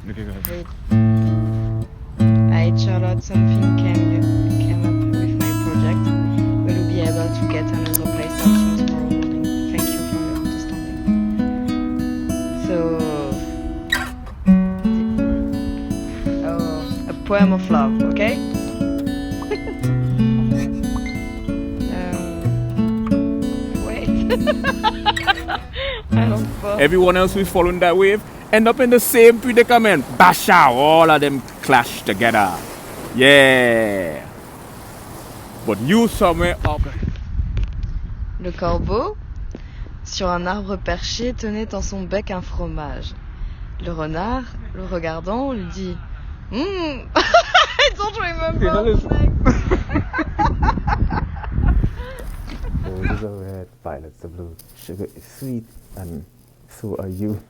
Okay, go ahead. Wait. Hi Charlotte, something came up with my project. Will you be able to get another place starting tomorrow morning? Thank you for your understanding. So, a poem of love, okay? Wait. I don't know. Everyone else who's following that wave end up in the same predicament. Bash out, all of them clash together. Yeah. But you somewhere up. Le corbeau, sur un arbre perché, tenait dans son bec un fromage. Le renard, le regardant, lui dit I don't remember. Roses are red, violets are blue. Sugar is sweet, and so are you.